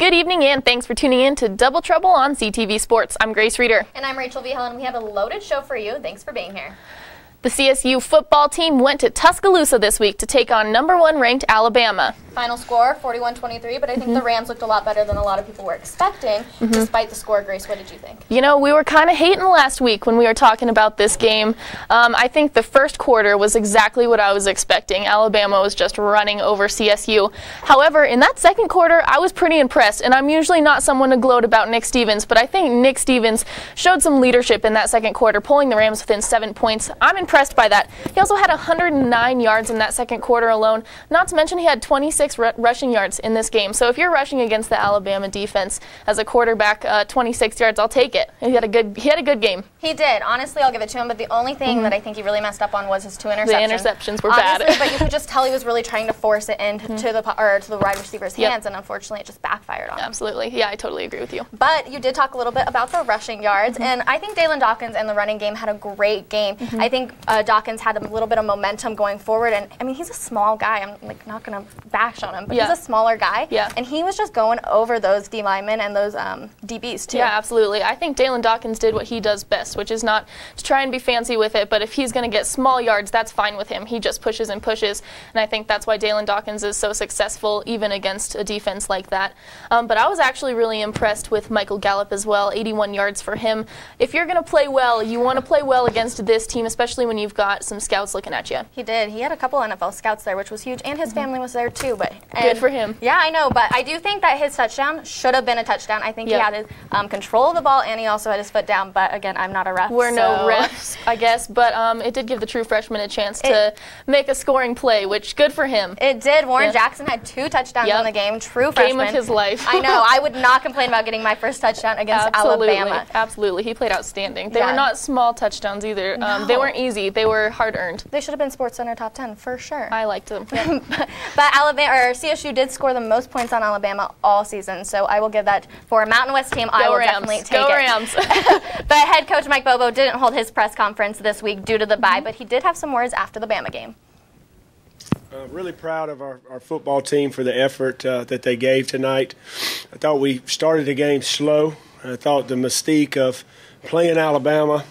Good evening and thanks for tuning in to Double Trouble on CTV Sports. I'm Grace Reeder. And I'm Rachel Vigil, and we have a loaded show for you. Thanks for being here. The CSU football team went to Tuscaloosa this week to take on #1 ranked Alabama. Final score, 41-23, but I think the Rams looked a lot better than a lot of people were expecting, despite the score. Grace, what did you think? You know, we were kind of hating last week when we were talking about this game. I think the first quarter was exactly what I was expecting. Alabama was just running over CSU. However, in that second quarter, I was pretty impressed, and I'm usually not someone to gloat about Nick Stevens, but I think Nick Stevens showed some leadership in that second quarter, pulling the Rams within 7 points. I'm impressed by that. He also had 109 yards in that second quarter alone, not to mention he had 26 rushing yards in this game. So if you're rushing against the Alabama defense as a quarterback, 26 yards, I'll take it. He had a good game. He did. Honestly, I'll give it to him, but the only thing that I think he really messed up on was his 2 interceptions. The interceptions were bad. But you could just tell he was really trying to force it into to the wide receiver's hands, and unfortunately it just backfired on him. Absolutely. Yeah, I totally agree with you. But you did talk a little bit about the rushing yards, and I think Dalen Dawkins and the running game had a great game. I think Dawkins had a little bit of momentum going forward, and I mean, he's a small guy. I'm like not going to bash on him, but he's a smaller guy, and he was just going over those D linemen and those DBs too. Yeah, absolutely. I think Dalen Dawkins did what he does best, which is not to try and be fancy with it, but if he's going to get small yards, that's fine with him. He just pushes and pushes, and I think that's why Dalen Dawkins is so successful even against a defense like that. But I was actually really impressed with Michael Gallup as well, 81 yards for him. If you're going to play well, you want to play well against this team, especially when you've got some scouts looking at you. He did. He had a couple NFL scouts there, which was huge, and his family was there too. But good for him. Yeah, I know, but I do think that his touchdown should have been a touchdown. I think he had his control of the ball, and he also had his foot down. But again, I'm not a ref. We're no refs, I guess, but it did give the true freshman a chance to make a scoring play, which good for him. It did. Warren Jackson had 2 touchdowns in the game. True freshman. Game of his life. I know. I would not complain about getting my first touchdown against Alabama. Absolutely. He played outstanding. They were not small touchdowns either. No. They weren't easy. They were hard-earned. They should have been SportsCenter top 10 for sure. I liked them. But CSU did score the most points on Alabama all season, so I will give that for a Mountain West team. I will definitely take it. Go Rams. But head coach Mike Bobo didn't hold his press conference this week due to the bye, but he did have some words after the Bama game. Really proud of our football team for the effort that they gave tonight. I thought we started the game slow. I thought the mystique of playing Alabama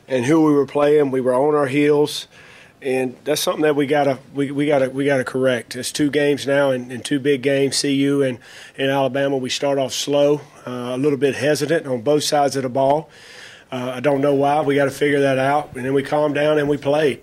and who we were playing, we were on our heels, and that's something that we gotta correct. It's 2 games now, and 2 big games. CU and Alabama, we start off slow, a little bit hesitant on both sides of the ball. I don't know why. We got to figure that out, and then we calmed down and we played.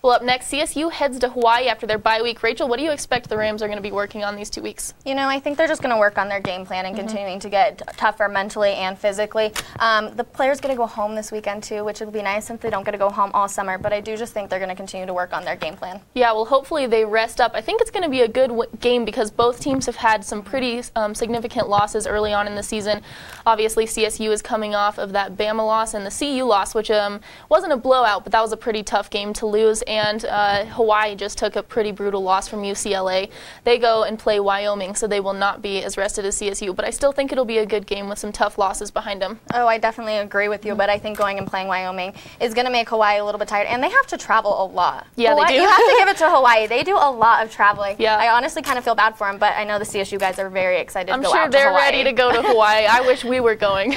Well, up next, CSU heads to Hawaii after their bye week. Rachel, what do you expect the Rams are going to be working on these 2 weeks? You know, I think they're just going to work on their game plan and continuing to get tougher mentally and physically. The players get to go home this weekend, too, which would be nice since they don't get to go home all summer. But I do just think they're going to continue to work on their game plan. Yeah, well, hopefully they rest up. I think it's going to be a good game because both teams have had some pretty significant losses early on in the season. Obviously, CSU is coming off of that Bama loss and the CU loss, which wasn't a blowout, but that was a pretty tough game to lose. And Hawaii just took a pretty brutal loss from UCLA. They go and play Wyoming, so they will not be as rested as CSU. But I still think it'll be a good game with some tough losses behind them. Oh, I definitely agree with you, but I think going and playing Wyoming is going to make Hawaii a little bit tired. And they have to travel a lot. Yeah, Hawaii, they do. You have to give it to Hawaii. They do a lot of traveling. Yeah. I honestly kind of feel bad for them, but I know the CSU guys are very excited to go out to Hawaii. I'm sure they're ready to go to Hawaii. I wish we were going.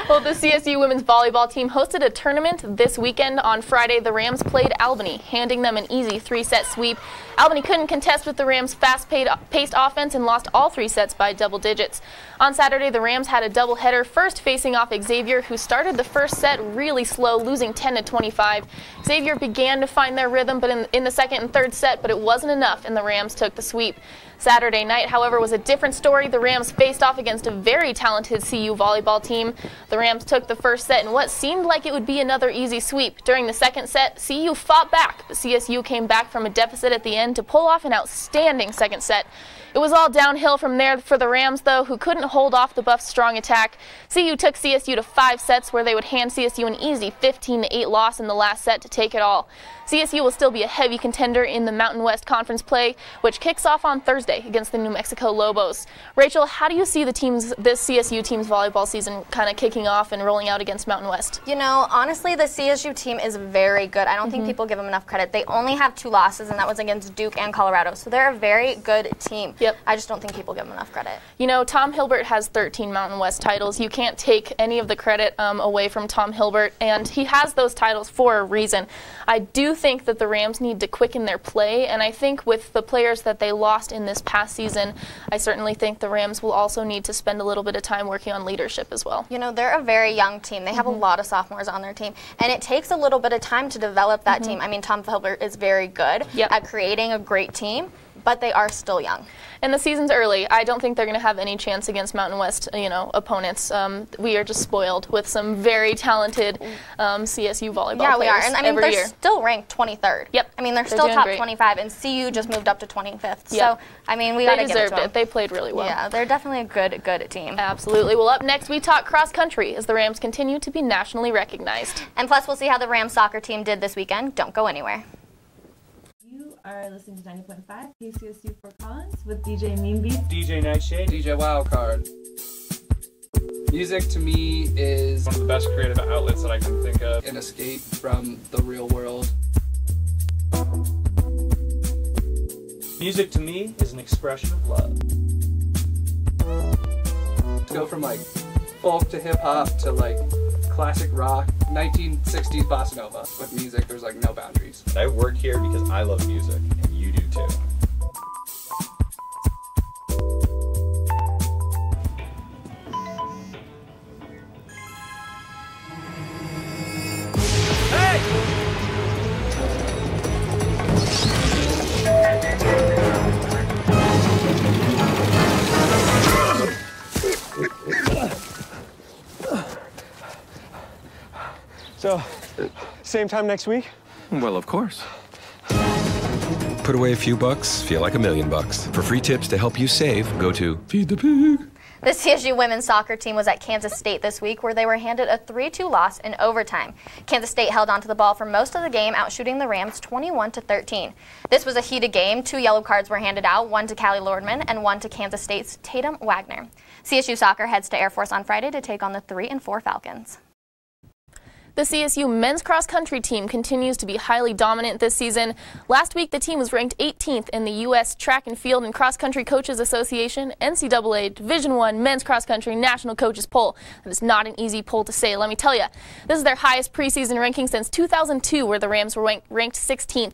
Well, the CSU women's volleyball team hosted a tournament this weekend. On Friday, the Rams played Albany, handing them an easy 3-set sweep. Albany couldn't contest with the Rams' fast-paced offense and lost all 3 sets by double digits. On Saturday, the Rams had a doubleheader, first facing off Xavier, who started the first set really slow, losing 10-25. Xavier began to find their rhythm but in the second and third set, but it wasn't enough, and the Rams took the sweep. Saturday night, however, was a different story. The Rams faced off against a very talented CU volleyball team. The Rams took the first set in what seemed like it would be another easy sweep. During the second set, CU fought back, but CSU came back from a deficit at the end to pull off an outstanding second set. It was all downhill from there for the Rams, though, who couldn't hold off the Buffs' strong attack. CU took CSU to 5 sets, where they would hand CSU an easy 15-8 loss in the last set to take it all. CSU will still be a heavy contender in the Mountain West Conference play, which kicks off on Thursday Tuesday against the New Mexico Lobos. Rachel, how do you see this CSU team's volleyball season kind of kicking off and rolling out against Mountain West? You know, honestly, the CSU team is very good. I don't think people give them enough credit. They only have 2 losses, and that was against Duke and Colorado. So they're a very good team. Yep. I just don't think people give them enough credit. You know, Tom Hilbert has 13 Mountain West titles. You can't take any of the credit away from Tom Hilbert, and he has those titles for a reason. I do think that the Rams need to quicken their play, and I think with the players that they lost in this past season, I certainly think the Rams will also need to spend a little bit of time working on leadership as well. You know, they're a very young team. They have a lot of sophomores on their team, and it takes a little bit of time to develop that team. I mean, Tom Hilbert is very good at creating a great team, but they are still young. And the season's early. I don't think they're going to have any chance against Mountain West, opponents. We are just spoiled with some very talented CSU volleyball players. Yeah, we are. And I mean, they're year. Still ranked 23rd. Yep. I mean, they're still top 25, and CU just moved up to 25th. Yep. So, I mean, we got to give it to them. They deserved it. They played really well. Yeah, they're definitely a good team. Absolutely. Well, up next, we talk cross country as the Rams continue to be nationally recognized. And plus, we'll see how the Rams soccer team did this weekend. Don't go anywhere. You are listening to 90.5 KCSU Fort Collins with DJ Mean Beats, DJ Nightshade, DJ Wildcard. Music to me is one of the best creative outlets that I can think of. An escape from the real world. Music to me is an expression of love. To go from like folk to hip hop to like classic rock, 1960s bossa nova. With music, there's like no boundaries. I work here because I love music, and you do too. So, same time next week? Well, of course. Put away a few bucks, feel like $1 million. For free tips to help you save, go to Feed the Pig. The CSU women's soccer team was at Kansas State this week, where they were handed a 3-2 loss in overtime. Kansas State held onto the ball for most of the game, outshooting the Rams 21-13. This was a heated game. 2 yellow cards were handed out, one to Callie Lordman and one to Kansas State's Tatum Wagner. CSU soccer heads to Air Force on Friday to take on the 3-4 Falcons. The CSU men's cross-country team continues to be highly dominant this season. Last week, the team was ranked 18th in the U.S. Track and Field and Cross-Country Coaches Association NCAA Division I Men's Cross-Country National Coaches Poll. That is not an easy poll to say, let me tell you. This is their highest preseason ranking since 2002, where the Rams were ranked 16th.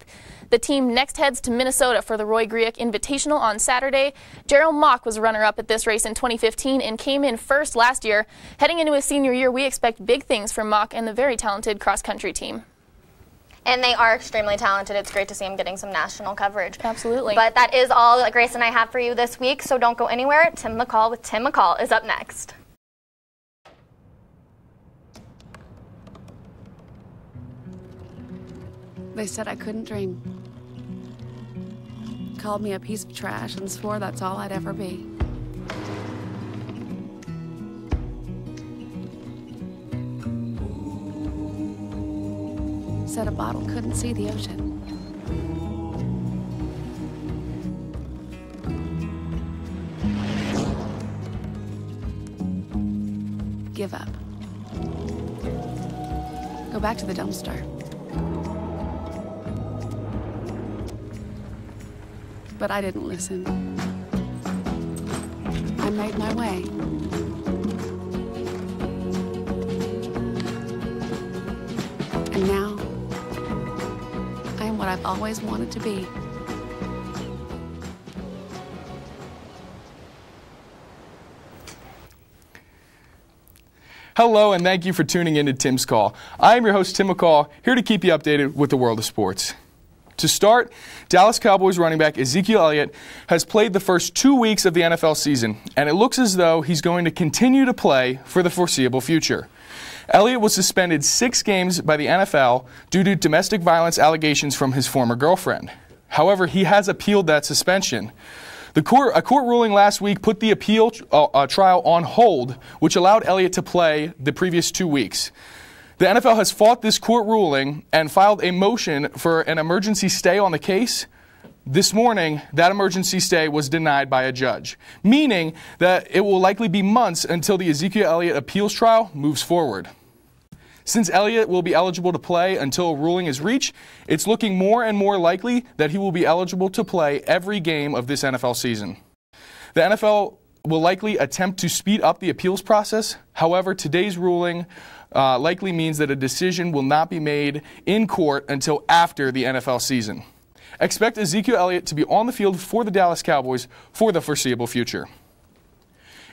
The team next heads to Minnesota for the Roy Griek Invitational on Saturday. Gerald Mock was runner-up at this race in 2015 and came in first last year. Heading into his senior year, we expect big things from Mock and the very talented cross-country team. And they are extremely talented. It's great to see them getting some national coverage. Absolutely. But that is all that Grace and I have for you this week, so don't go anywhere. Tim McCall with Tim McCall is up next. They said I couldn't dream. Called me a piece of trash and swore that's all I'd ever be. Said a bottle couldn't see the ocean. Give up. Go back to the dumpster. But I didn't listen. I made my way. And now, I am what I've always wanted to be. Hello, and thank you for tuning in to Tim's Call. I am your host, Tim McCall, here to keep you updated with the world of sports. To start, Dallas Cowboys running back Ezekiel Elliott has played the first 2 weeks of the NFL season, and it looks as though he's going to continue to play for the foreseeable future. Elliott was suspended 6 games by the NFL due to domestic violence allegations from his former girlfriend. However, he has appealed that suspension. A court ruling last week put the appeal trial on hold, which allowed Elliott to play the previous 2 weeks. The NFL has fought this court ruling and filed a motion for an emergency stay on the case, This morning, that emergency stay was denied by a judge, meaning that it will likely be months until the Ezekiel Elliott appeals trial moves forward. Since Elliott will be eligible to play until a ruling is reached, it's looking more and more likely that he will be eligible to play every game of this NFL season. The NFL will likely attempt to speed up the appeals process. However, today's ruling likely means that a decision will not be made in court until after the NFL season. Expect Ezekiel Elliott to be on the field for the Dallas Cowboys for the foreseeable future.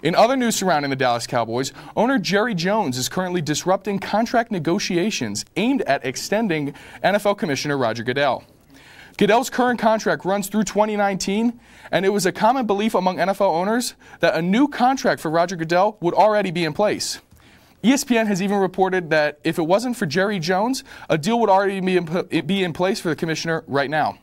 In other news surrounding the Dallas Cowboys, owner Jerry Jones is currently disrupting contract negotiations aimed at extending NFL Commissioner Roger Goodell. Goodell's current contract runs through 2019, and it was a common belief among NFL owners that a new contract for Roger Goodell would already be in place. ESPN has even reported that if it wasn't for Jerry Jones, a deal would already be in place for the commissioner right now.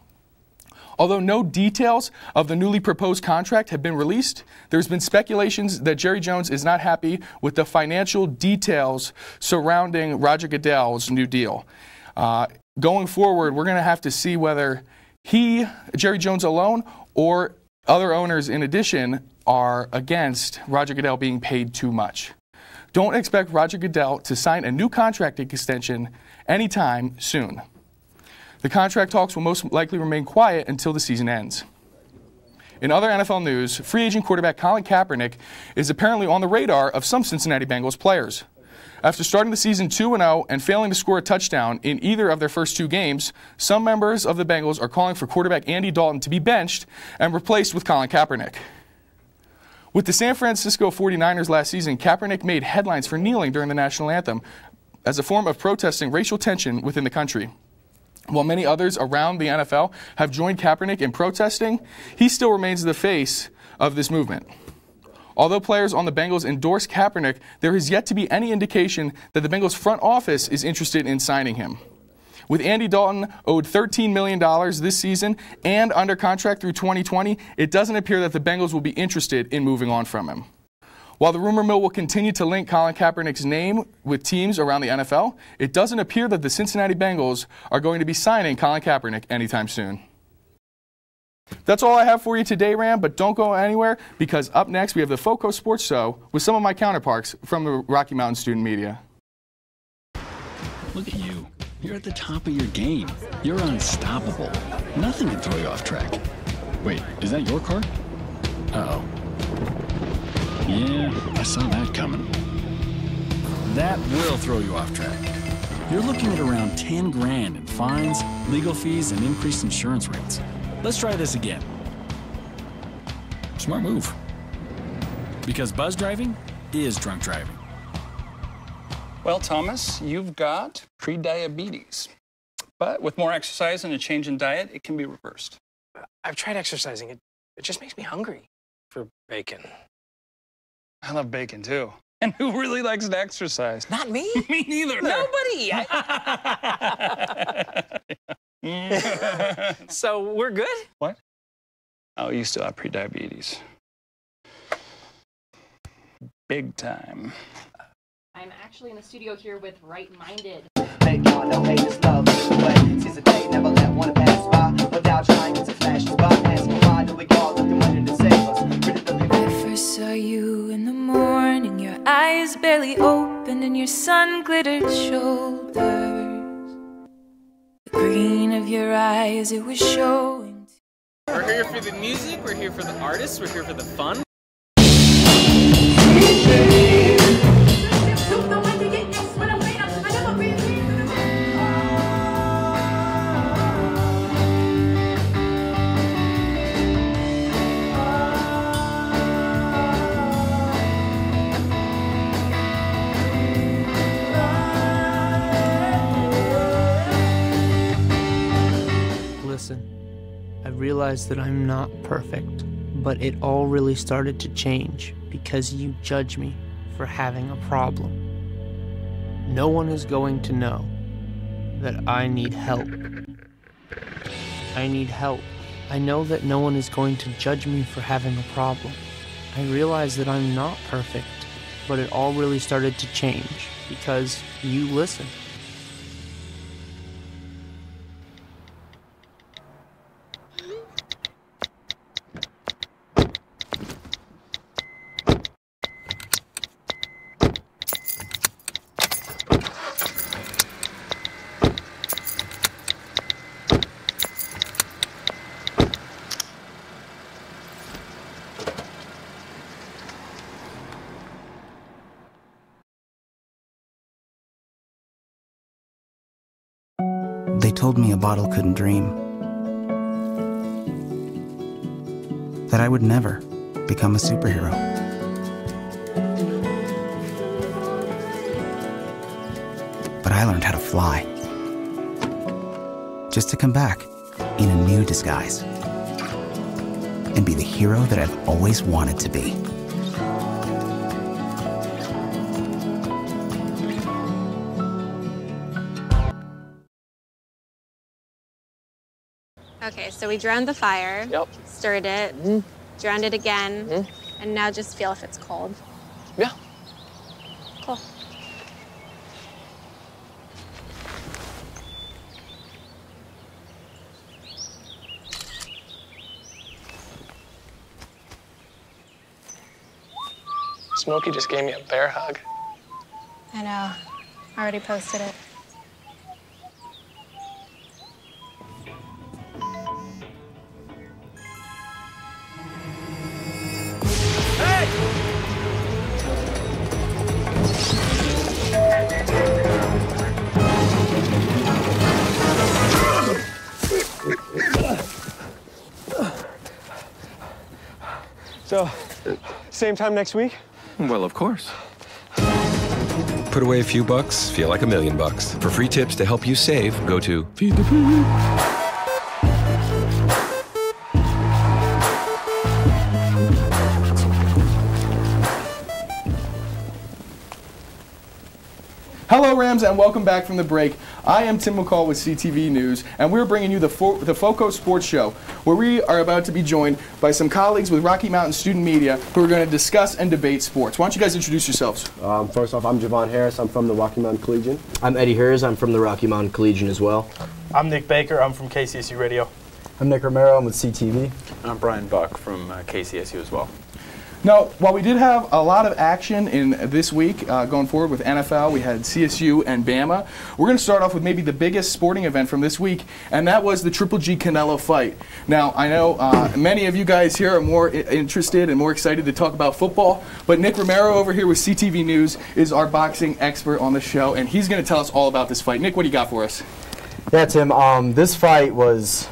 Although no details of the newly proposed contract have been released, there's been speculations that Jerry Jones is not happy with the financial details surrounding Roger Goodell's new deal. Going forward, we're going to have to see whether Jerry Jones alone, or other owners in addition, are against Roger Goodell being paid too much. Don't expect Roger Goodell to sign a new contract extension anytime soon. The contract talks will most likely remain quiet until the season ends. In other NFL news, free agent quarterback Colin Kaepernick is apparently on the radar of some Cincinnati Bengals players. After starting the season 2-0 and failing to score a touchdown in either of their first 2 games, some members of the Bengals are calling for quarterback Andy Dalton to be benched and replaced with Colin Kaepernick. With the San Francisco 49ers last season, Kaepernick made headlines for kneeling during the national anthem as a form of protesting racial tension within the country. While many others around the NFL have joined Kaepernick in protesting, he still remains the face of this movement. Although players on the Bengals endorse Kaepernick, there has yet to be any indication that the Bengals front office is interested in signing him. With Andy Dalton owed $13 million this season and under contract through 2020, it doesn't appear that the Bengals will be interested in moving on from him. While the rumor mill will continue to link Colin Kaepernick's name with teams around the NFL, it doesn't appear that the Cincinnati Bengals are going to be signing Colin Kaepernick anytime soon. That's all I have for you today, Ram, but don't go anywhere, because up next we have the Foco Sports Show with some of my counterparts from the Rocky Mountain Student Media. Look at you. You're at the top of your game. You're unstoppable. Nothing can throw you off track. Wait, is that your car? Uh-oh. Yeah, I saw that coming. That will throw you off track. You're looking at around 10 grand in fines, legal fees, and increased insurance rates. Let's try this again. Smart move. Because buzz driving is drunk driving. Well, Thomas, you've got pre-diabetes. But with more exercise and a change in diet, it can be reversed. I've tried exercising. It just makes me hungry for bacon. I love bacon, too. And who really likes to exercise? Not me. Me neither. Nobody. So we're good? What? Oh, you still have pre-diabetes. Big time. I'm actually in the studio here with Right Minded. Make y'all know haters love this way. Since the day never let one pass by. Without trying to flash us by. Asking why do we call looking money to save us? I first saw you in the morning. Your eyes barely opened and your sun-glittered shoulders. The green of your eyes, it was showing. We're here for the music, we're here for the artists, we're here for the fun. Listen, I realize that I'm not perfect, but it all really started to change because you judge me for having a problem. No one is going to know that I need help. I need help. I know that no one is going to judge me for having a problem. I realize that I'm not perfect, but it all really started to change because you listen. They told me a bottle couldn't dream. That I would never become a superhero. But I learned how to fly. Just to come back in a new disguise. And be the hero that I've always wanted to be. Okay, so we drowned the fire, stirred it, drowned it again, and now just feel if it's cold. Yeah. Cool. Smokey just gave me a bear hug. I know. I already posted it. So, same time next week? Well, of course. Put away a few bucks, feel like $1 million. For free tips to help you save, go to Feed the Pig. Hello, Rams, and welcome back from the break. I am Tim McCall with CTV News, and we're bringing you the FOCO Sports Show, where we are about to be joined by some colleagues with Rocky Mountain Student Media who are going to discuss and debate sports. Why don't you guys introduce yourselves? First off, I'm Javon Harris. I'm from the Rocky Mountain Collegian. I'm Eddie Hers. I'm from the Rocky Mountain Collegian as well. I'm Nick Baker. I'm from KCSU Radio. I'm Nick Romero. I'm with CTV. I'm Brian Buck from KCSU as well. Now, while we did have a lot of action in this week going forward with NFL, we had CSU and Bama. We're going to start off with maybe the biggest sporting event from this week, and that was the Triple G Canelo fight. Now, I know many of you guys here are more interested and more excited to talk about football, but Nick Romero over here with CTV News is our boxing expert on the show, and he's going to tell us all about this fight. Nick, what do you got for us? Yeah, Tim, this fight was,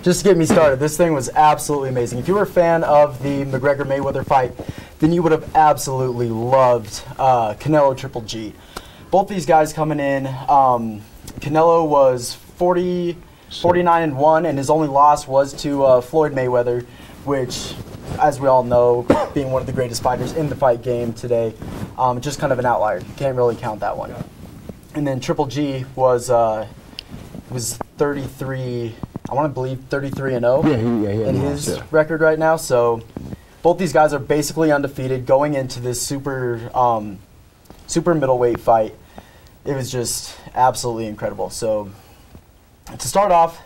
just to get me started, this thing was absolutely amazing. If you were a fan of the McGregor-Mayweather fight, then you would have absolutely loved Canelo Triple G. Both these guys coming in, Canelo was 49-1, and his only loss was to Floyd Mayweather, which, as we all know, being one of the greatest fighters in the fight game today, just kind of an outlier. You can't really count that one. And then Triple G was 33, I want to believe 33-0 in his record right now. So both these guys are basically undefeated going into this super middleweight fight. It was just absolutely incredible. So to start off,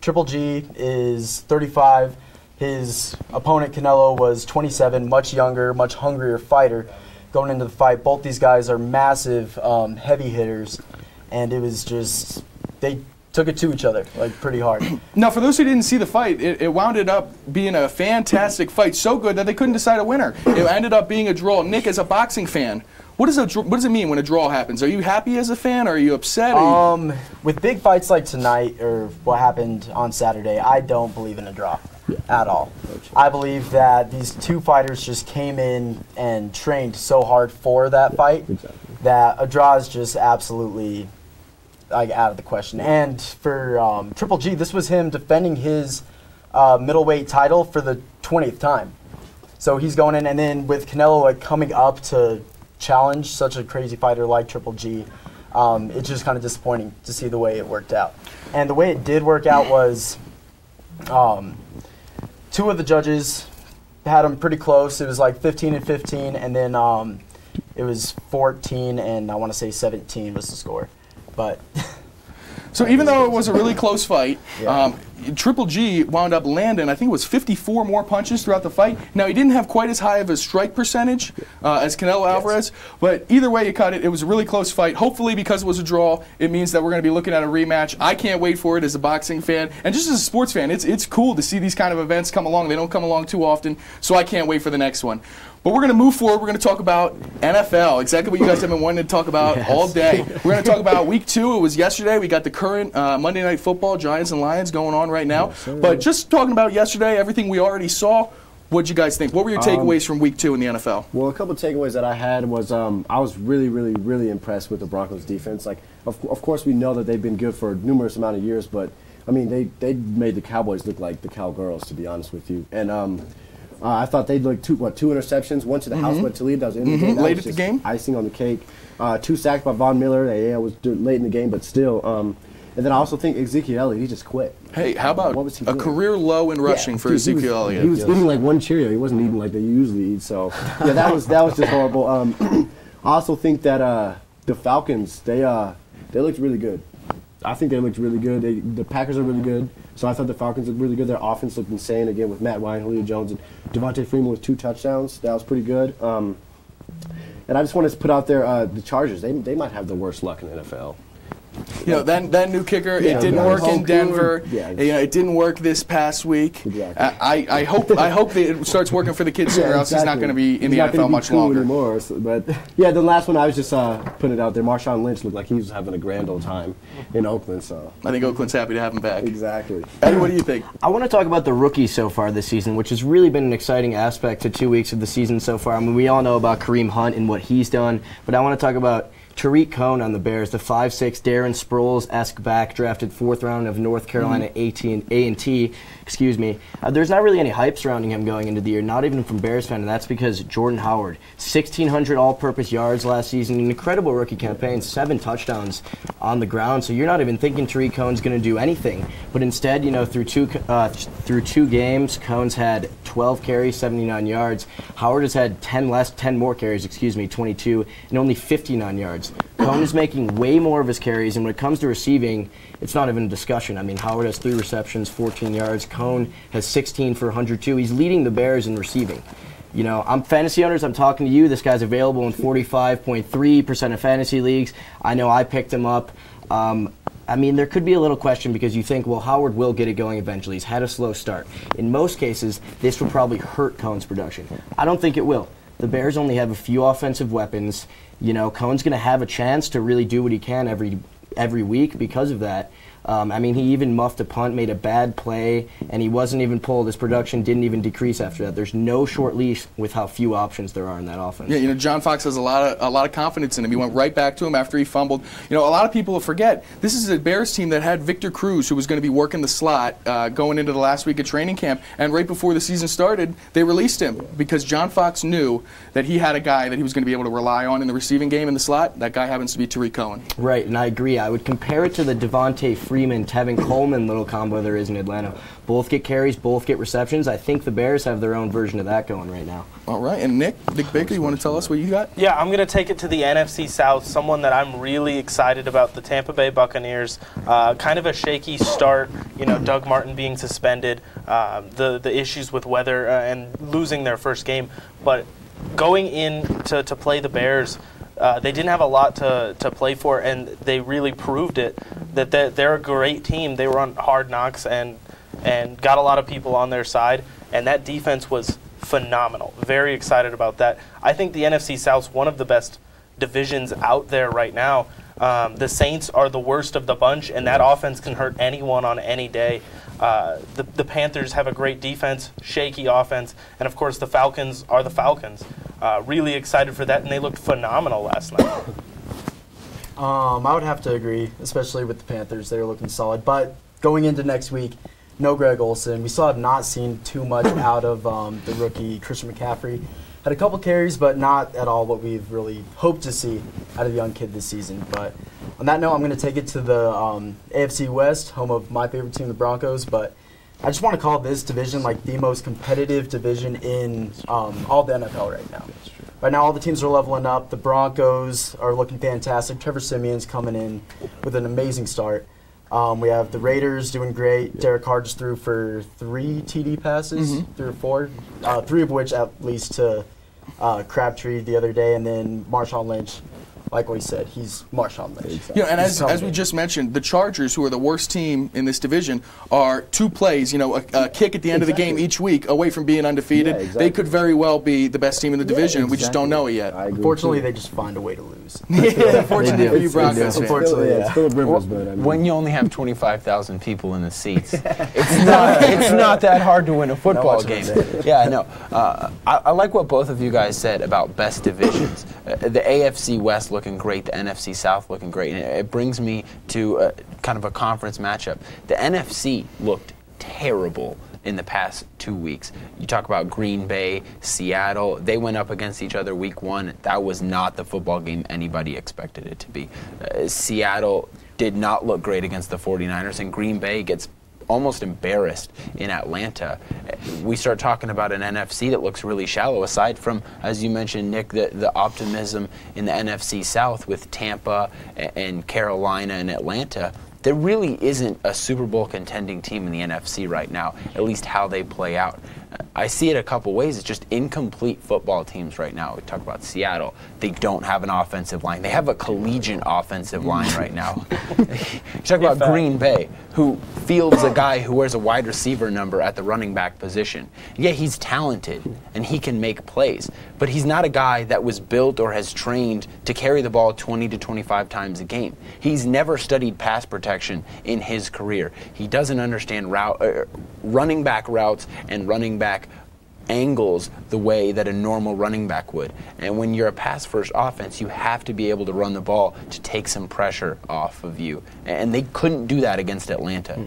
Triple G is 35. His opponent Canelo was 27, much younger, much hungrier fighter going into the fight. Both these guys are massive heavy hitters. And it was just, they took it to each other, like, pretty hard. Now, for those who didn't see the fight, it wound up being a fantastic fight, so good that they couldn't decide a winner. It ended up being a draw. Nick, as a boxing fan, what does it mean when a draw happens? Are you happy as a fan, or are you upset? With big fights like tonight, or what happened on Saturday, I don't believe in a draw at all. I believe that these two fighters just came in and trained so hard for that fight that a draw is just absolutely out of the question. And for Triple G, this was him defending his middleweight title for the 20th time. So he's going in, and then with Canelo coming up to challenge such a crazy fighter like Triple G, it's just kind of disappointing to see the way it worked out. And the way it did work out was two of the judges had him pretty close. It was like 15-15, and then it was 14, and I want to say 17 was the score. But so even though it was a really close fight, Triple G wound up landing, I think it was 54 more punches throughout the fight. Now, he didn't have quite as high of a strike percentage as Canelo Alvarez, but either way you cut it, it was a really close fight. Hopefully, because it was a draw, it means that we're going to be looking at a rematch. I can't wait for it as a boxing fan, and just as a sports fan, it's cool to see these kind of events come along. They don't come along too often, so I can't wait for the next one. But we're going to move forward. We're going to talk about NFL, exactly what you guys have been wanting to talk about all day. We're going to talk about week 2. It was yesterday. We got the current Monday Night Football, Giants and Lions going on right now. But just talking about yesterday, everything we already saw, what'd you guys think? What were your takeaways from week 2 in the NFL? Well, a couple of takeaways that I had was I was really impressed with the Broncos defense. Like, of course, we know that they've been good for a numerous amount of years, but I mean, they made the Cowboys look like the cowgirls, to be honest with you. And I thought they'd look two interceptions, one to the house, but to lead, that was in the game. Late at the game? Icing on the cake. 2 sacks by Von Miller. Yeah, it was late in the game, but still. And then I also think Ezekiel Elliott, he just quit. Hey, how about a career low in rushing for Ezekiel Elliott? He was eating like one Cheerio. He wasn't eating like they usually eat. So, yeah, that was just horrible. I also think that the Falcons, they looked really good. I think they looked really good. The Packers are really good. So I thought the Falcons looked really good. Their offense looked insane, again, with Matt Ryan, Julio Jones, and Devontae Freeman with 2 touchdowns. That was pretty good. And I just wanted to put out there the Chargers. They might have the worst luck in the NFL. You know, that new kicker, it didn't work in Denver. Yeah, you know, it didn't work this past week. Exactly. I hope that it starts working for the kid sooner, or else he's not going to be in the NFL much longer. Anymore, so, but yeah, the last one I was just putting it out there. Marshawn Lynch looked like he was having a grand old time in Oakland. So I think Oakland's happy to have him back. Exactly. Eddie, what do you think? I want to talk about the rookies so far this season, which has really been an exciting aspect to 2 weeks of the season so far. I mean, we all know about Kareem Hunt and what he's done, but I want to talk about Tariq Cohen on the Bears, the 5'6" Darren Sproles-esque back, drafted 4th round of North Carolina A&T. Excuse me. There's not really any hype surrounding him going into the year, not even from Bears fans, and that's because Jordan Howard, 1,600 all-purpose yards last season, an incredible rookie campaign, 7 touchdowns on the ground. So you're not even thinking Tariq Cohen's going to do anything, but instead, you know, through two games, Cohen's had 12 carries, 79 yards. Howard has had 10 more carries, 22, and only 59 yards. Cohen is making way more of his carries, and when it comes to receiving, it's not even a discussion. I mean, Howard has 3 receptions, 14 yards. Cohen has 16 for 102. He's leading the Bears in receiving. You know, I'm fantasy owners, I'm talking to you. This guy's available in 45.3% of fantasy leagues. I know I picked him up. I mean, there could be a little question because you think, well, Howard will get it going eventually. He's had a slow start. In most cases, this will probably hurt Cohen's production. I don't think it will. The Bears only have a few offensive weapons. You know, Cohen's going to have a chance to really do what he can every week because of that. I mean, he even muffed a punt, made a bad play, and he wasn't even pulled. His production didn't even decrease after that. There's no short leash with how few options there are in that offense. Yeah, you know, John Fox has a lot of confidence in him. He went right back to him after he fumbled. You know, a lot of people will forget this is a Bears team that had Victor Cruz, who was going to be working the slot going into the last week of training camp, and right before the season started, they released him because John Fox knew that he had a guy that he was going to be able to rely on in the receiving game in the slot. That guy happens to be Tariq Cohen. Right, and I agree. I would compare it to the Devontae Freeman, Tevin Coleman little combo there is in Atlanta. Both get carries, both get receptions. I think the Bears have their own version of that going right now. All right, and Nick Baker, you want to tell us what you got? Yeah, I'm going to take it to the NFC South, someone that I'm really excited about, the Tampa Bay Buccaneers. Kind of a shaky start, you know, Doug Martin being suspended, the issues with weather and losing their first game. But going in to play the Bears, they didn't have a lot to play for, and they really proved it, that they're a great team. They were on Hard Knocks and got a lot of people on their side, and that defense was phenomenal. Very excited about that. I think the NFC South's one of the best divisions out there right now. The Saints are the worst of the bunch, and that offense can hurt anyone on any day. The Panthers have a great defense, shaky offense, and of course the Falcons are the Falcons. Really excited for that, and they looked phenomenal last night. I would have to agree, especially with the Panthers. They were looking solid. But going into next week, no Greg Olsen. We still have not seen too much out of the rookie Christian McCaffrey. Had a couple carries, but not at all what we've really hoped to see out of the young kid this season. But on that note, I'm going to take it to the AFC West, home of my favorite team, the Broncos. But I just want to call this division like the most competitive division in all the NFL right now. Right now, all the teams are leveling up. The Broncos are looking fantastic. Trevor Siemian's coming in with an amazing start. We have the Raiders doing great. Derek Carr just threw for 3 TD passes, 3 or 4, 3 of which at least to Crabtree the other day, and then Marshawn Lynch like we said, he's Marshawn Lynch. You know, and as we just mentioned, the Chargers, who are the worst team in this division, are 2 plays, a kick at the end of the game each week away from being undefeated. Yeah, exactly. They could very well be the best team in the division, and we just don't know it yet. Unfortunately, they just find a way to lose. Unfortunately for you Broncos. Unfortunately, it's Philip Rivers, but I mean, when you only have 25,000 people in the seats, it's not that hard to win a football game. Yeah, I know. I like what both of you guys said about best divisions. The AFC West looking great, the NFC South looking great, and it brings me to kind of a conference matchup. The NFC looked terrible in the past 2 weeks. You talk about Green Bay, Seattle. They went up against each other week 1. That was not the football game anybody expected it to be. Seattle did not look great against the 49ers, and Green Bay gets almost embarrassed in Atlanta. We start talking about an NFC that looks really shallow, aside from, as you mentioned, Nick, the optimism in the NFC South with Tampa and Carolina and Atlanta. There really isn't a Super Bowl contending team in the NFC right now, at least how they play out. I see it a couple ways. It's just incomplete football teams right now. We talk about Seattle. They don't have an offensive line. They have a collegiate offensive line right now. You talk about Green Bay, who fields a guy who wears a wide receiver number at the running back position. Yeah, he's talented, and he can make plays, but he's not a guy that was built or has trained to carry the ball 20 to 25 times a game. He's never studied pass protection in his career. He doesn't understand running back routes and running back angles the way that a normal running back would. And when you're a pass-first offense, you have to be able to run the ball to take some pressure off of you. And they couldn't do that against Atlanta.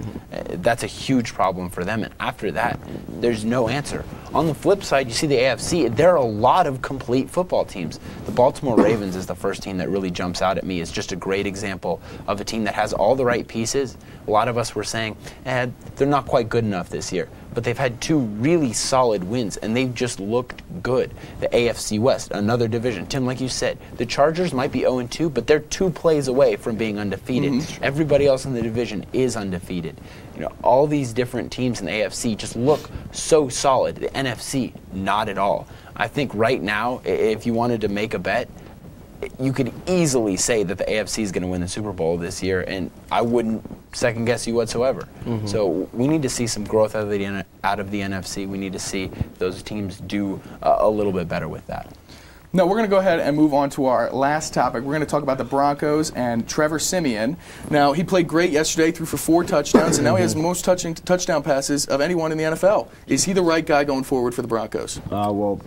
That's a huge problem for them. And after that, there's no answer. On the flip side, you see the AFC, there are a lot of complete football teams. The Baltimore Ravens is the first team that really jumps out at me. It's just a great example of a team that has all the right pieces. A lot of us were saying, they're not quite good enough this year. But they've had 2 really solid wins, and they've just looked good. The AFC West, another division. Tim, like you said, the Chargers might be 0-2, but they're 2 plays away from being undefeated. Everybody else in the division is undefeated. You know, all these different teams in the AFC just look so solid. The NFC, not at all. I think right now, if you wanted to make a bet, you could easily say that the AFC is going to win the Super Bowl this year, and I wouldn't second guess you whatsoever. So we need to see some growth out of the NFC. We need to see those teams do a little bit better with that. No, we're going to go ahead and move on to our last topic. We're going to talk about the Broncos and Trevor Siemian. Now, he played great yesterday, threw for 4 touchdowns, and now he has the most touchdown passes of anyone in the NFL. Is he the right guy going forward for the Broncos? Well,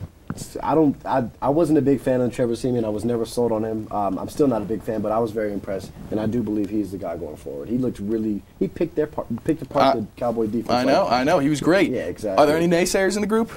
I wasn't a big fan of Trevor Siemian. I was never sold on him. I'm still not a big fan, but I was very impressed, and I do believe he's the guy going forward. He looked he picked apart the Cowboy defense. I know. He was great. Yeah, exactly. Are there any naysayers in the group?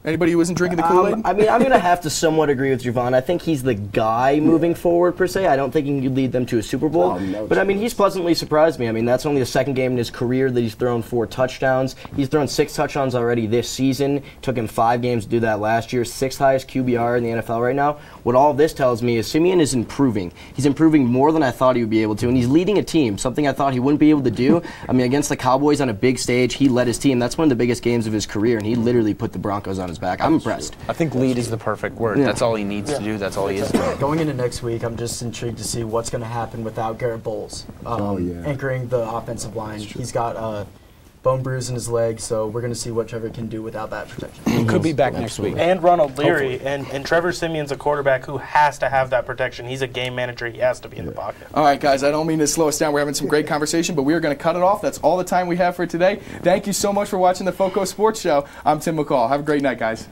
Anybody who wasn't drinking the Kool-Aid? I mean, I'm going to have to somewhat agree with Javon. I think he's the guy moving forward, per se. I don't think he could lead them to a Super Bowl. But, I mean, he's pleasantly surprised me. I mean, that's only the 2nd game in his career that he's thrown 4 touchdowns. He's thrown 6 touchdowns already this season. Took him 5 games to do that last year. 6th highest QBR in the NFL right now. What all of this tells me is Siemian is improving. He's improving more than I thought he would be able to. And he's leading a team, something I thought he wouldn't be able to do. I mean, against the Cowboys on a big stage, he led his team. That's one of the biggest games of his career, and he literally put the Broncos on his back. I'm impressed. I think lead is the perfect word. Yeah. That's all he needs to do. That's all he is doing. Going into next week, I'm just intrigued to see what's going to happen without Garrett Bowles anchoring the offensive line. He's got a bone bruise in his leg, so we're going to see what Trevor can do without that protection. He could be back next week. And Ronald Leary, and Trevor Siemian's a quarterback who has to have that protection. He's a game manager. He has to be in the pocket. All right, guys, I don't mean to slow us down. We're having some great conversation, but we are going to cut it off. That's all the time we have for today. Thank you so much for watching the FOCO Sports Show. I'm Tim McCall. Have a great night, guys.